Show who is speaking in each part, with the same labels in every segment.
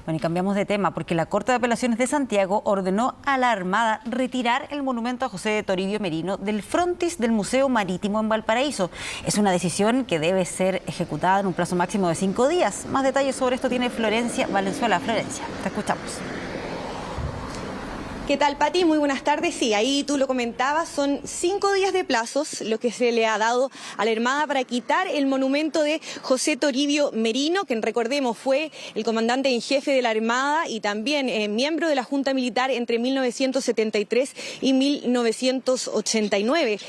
Speaker 1: Bueno, y cambiamos de tema porque la Corte de Apelaciones de Santiago ordenó a la Armada retirar el monumento a José Toribio Merino del frontis del Museo Marítimo en Valparaíso. Es una decisión que debe ser ejecutada en un plazo máximo de 5 días. Más detalles sobre esto tiene Florencia Valenzuela. Florencia, te escuchamos.
Speaker 2: ¿Qué tal, Pati? Muy buenas tardes. Sí, ahí tú lo comentabas, son 5 días de plazos lo que se le ha dado a la Armada para quitar el monumento de José Toribio Merino, quien recordemos fue el comandante en jefe de la Armada y también miembro de la Junta Militar entre 1973 y 1989.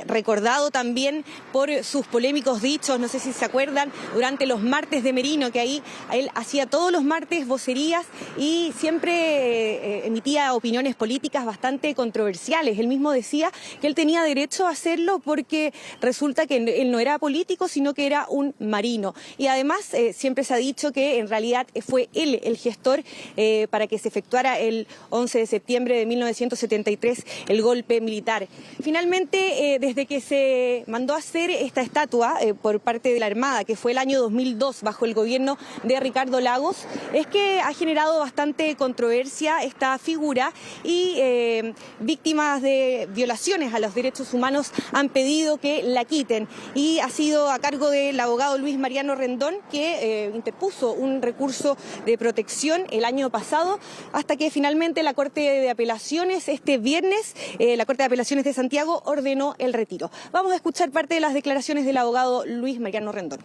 Speaker 2: Recordado también por sus polémicos dichos, no sé si se acuerdan, durante los martes de Merino, que ahí él hacía todos los martes vocerías y siempre emitía opiniones políticas bastante controversiales. Él mismo decía que él tenía derecho a hacerlo porque resulta que él no era político, sino que era un marino. Y además siempre se ha dicho que en realidad fue él el gestor para que se efectuara el 11 de septiembre de 1973 el golpe militar. Finalmente, desde que se mandó a hacer esta estatua por parte de la Armada, que fue el año 2002 bajo el gobierno de Ricardo Lagos, es que ha generado bastante controversia esta figura y víctimas de violaciones a los derechos humanos han pedido que la quiten, y ha sido a cargo del abogado Luis Mariano Rendón, que interpuso un recurso de protección el año pasado, hasta que finalmente la Corte de Apelaciones este viernes, la Corte de Apelaciones de Santiago ordenó el retiro. Vamos a escuchar parte de las declaraciones del abogado Luis Mariano Rendón.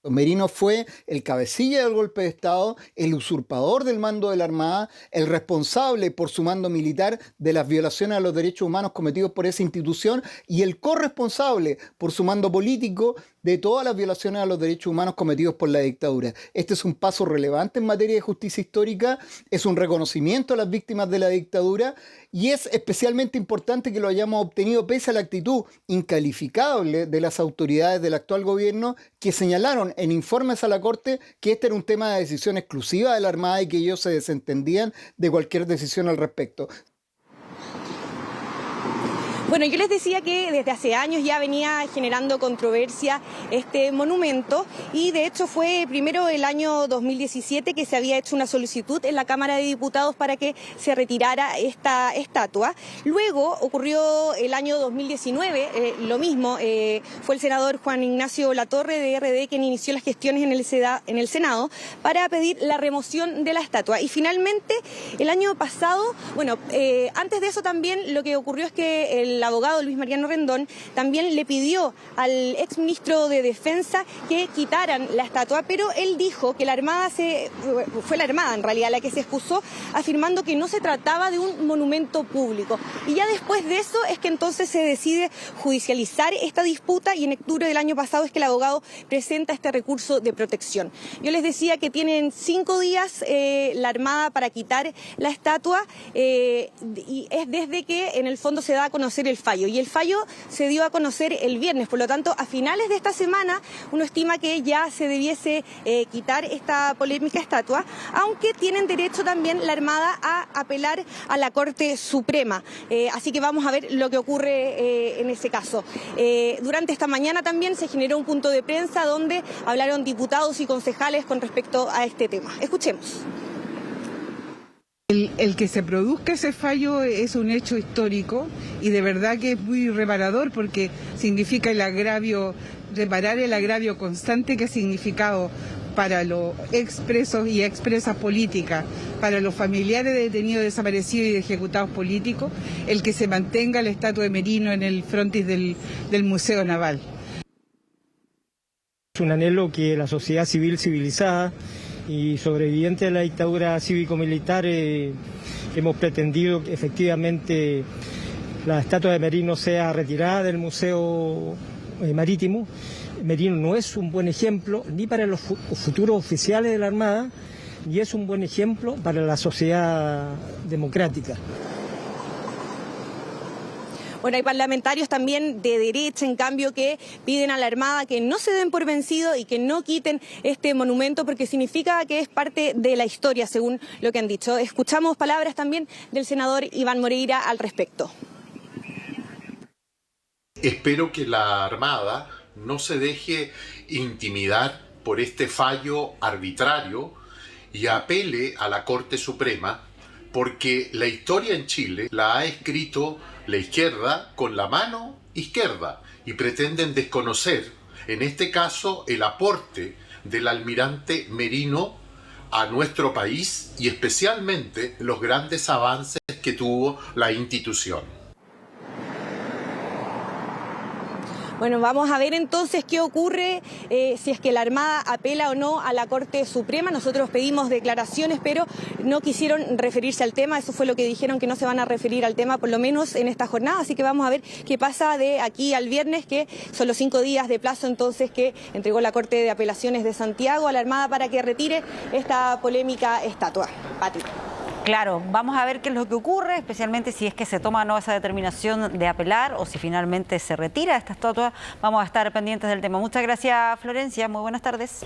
Speaker 3: Merino fue el cabecilla del golpe de Estado, el usurpador del mando de la Armada, el responsable por su mando militar de las violaciones a los derechos humanos cometidos por esa institución y el corresponsable por su mando político de todas las violaciones a los derechos humanos cometidos por la dictadura. Este es un paso relevante en materia de justicia histórica, es un reconocimiento a las víctimas de la dictadura y es especialmente importante que lo hayamos obtenido pese a la actitud incalificable de las autoridades del actual gobierno, que señalaron en informes a la Corte que este era un tema de decisión exclusiva de la Armada y que ellos se desentendían de cualquier decisión al respecto.
Speaker 2: Bueno, yo les decía que desde hace años ya venía generando controversia este monumento, y de hecho fue primero el año 2017 que se había hecho una solicitud en la Cámara de Diputados para que se retirara esta estatua. Luego ocurrió el año 2019, lo mismo, fue el senador Juan Ignacio Latorre de RD quien inició las gestiones en el Senado para pedir la remoción de la estatua. Y finalmente el año pasado, bueno, antes de eso también lo que ocurrió es que el abogado Luis Mariano Rendón también le pidió al exministro de Defensa que quitaran la estatua, pero él dijo que la Armada fue la Armada en realidad la que se excusó, afirmando que no se trataba de un monumento público. Y ya después de eso es que entonces se decide judicializar esta disputa, y en octubre del año pasado es que el abogado presenta este recurso de protección. Yo les decía que tienen 5 días la Armada para quitar la estatua, y es desde que en el fondo se da a conocer el fallo, y el fallo se dio a conocer el viernes, por lo tanto a finales de esta semana uno estima que ya se debiese quitar esta polémica estatua, aunque tienen derecho también la Armada a apelar a la Corte Suprema, así que vamos a ver lo que ocurre en ese caso. Durante esta mañana también se generó un punto de prensa donde hablaron diputados y concejales con respecto a este tema. Escuchemos.
Speaker 4: El que se produzca ese fallo es un hecho histórico y de verdad que es muy reparador, porque significa reparar el agravio constante que ha significado para los expresos y expresas políticas, para los familiares de detenidos, desaparecidos y de ejecutados políticos, el que se mantenga la estatua de Merino en el frontis del Museo Naval.
Speaker 5: Es un anhelo que la sociedad civil civilizada y sobreviviente de la dictadura cívico-militar hemos pretendido que efectivamente la estatua de Merino sea retirada del Museo Marítimo. Merino no es un buen ejemplo ni para los futuros oficiales de la Armada, ni es un buen ejemplo para la sociedad democrática.
Speaker 2: Bueno, hay parlamentarios también de derecha, en cambio, que piden a la Armada que no se den por vencido y que no quiten este monumento, porque significa que es parte de la historia, según lo que han dicho. Escuchamos palabras también del senador Iván Moreira al respecto.
Speaker 6: Espero que la Armada no se deje intimidar por este fallo arbitrario y apele a la Corte Suprema, porque la historia en Chile la ha escrito la izquierda con la mano izquierda y pretenden desconocer, en este caso, el aporte del almirante Merino a nuestro país y especialmente los grandes avances que tuvo la institución.
Speaker 2: Bueno, vamos a ver entonces qué ocurre, si es que la Armada apela o no a la Corte Suprema. Nosotros pedimos declaraciones, pero no quisieron referirse al tema. Eso fue lo que dijeron, que no se van a referir al tema, por lo menos en esta jornada. Así que vamos a ver qué pasa de aquí al viernes, que son los 5 días de plazo entonces que entregó la Corte de Apelaciones de Santiago a la Armada para que retire esta polémica estatua. Pati.
Speaker 1: Claro, vamos a ver qué es lo que ocurre, especialmente si es que se toma o no esa determinación de apelar o si finalmente se retira esta estatua. Vamos a estar pendientes del tema. Muchas gracias, Florencia. Muy buenas tardes.